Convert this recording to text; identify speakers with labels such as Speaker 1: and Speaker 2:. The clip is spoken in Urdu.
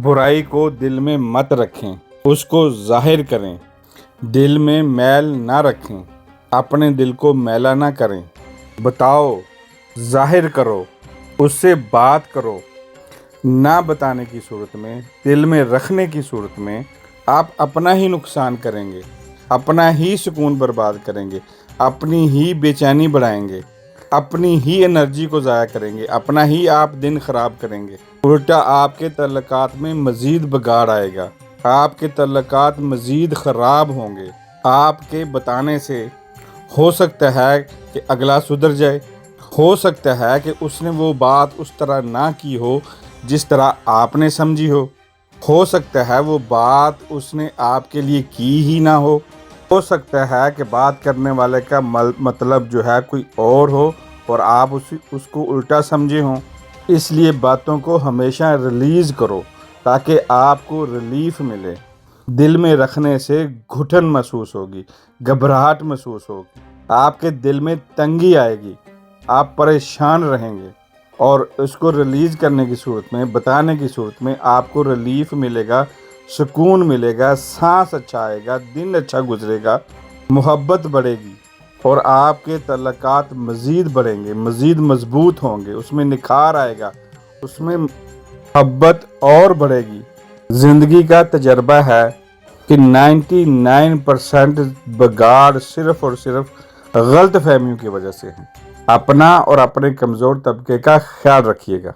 Speaker 1: برائی کو دل میں مت رکھیں، اس کو ظاہر کریں۔ دل میں میل نہ رکھیں، اپنے دل کو میلا نہ کریں۔ بتاؤ، ظاہر کرو، اس سے بات کرو۔ نہ بتانے کی صورت میں، دل میں رکھنے کی صورت میں آپ اپنا ہی نقصان کریں گے، اپنا ہی سکون برباد کریں گے، اپنی ہی بے چینی بڑھائیں گے، اپنی ہی انرجی کو ضائع کریں گے، اپنا ہی آپ دن خراب کریں گے۔ الٹا آپ کے تعلقات میں مزید بگاڑ آئے گا، آپ کے تعلقات مزید خراب ہوں گے۔ آپ کے بتانے سے ہو سکتا ہے کہ اگلا سدھر جائے، ہو سکتا ہے کہ اس نے وہ بات اس طرح نہ کی ہو جس طرح آپ نے سمجھی ہو سکتا ہے وہ بات اس نے آپ کے لیے کی ہی نہ ہو سکتا ہے کہ بات کرنے والے کا مطلب جو ہے کوئی اور ہو اور آپ اس کو الٹا سمجھے ہوں۔ اس لیے باتوں کو ہمیشہ ریلیز کرو تاکہ آپ کو ریلیف ملے۔ دل میں رکھنے سے گھٹن محسوس ہوگی، گھبراہٹ محسوس ہوگی، آپ کے دل میں تنگی آئے گی، آپ پریشان رہیں گے، اور اس کو ریلیز کرنے کی صورت میں، بتانے کی صورت میں آپ کو ریلیف ملے گا، سکون ملے گا، سانس اچھا آئے گا، دن اچھا گزرے گا، محبت بڑھے گی، اور آپ کے تعلقات مزید بڑھیں گے، مزید مضبوط ہوں گے، اس میں نکھار آئے گا، اس میں محبت اور بڑھے گی۔ زندگی کا تجربہ ہے کہ 99% بگاڑ صرف اور صرف غلط فہمیوں کی وجہ سے ہے۔ اپنا اور اپنے کمزور طبقے کا خیال رکھیے گا۔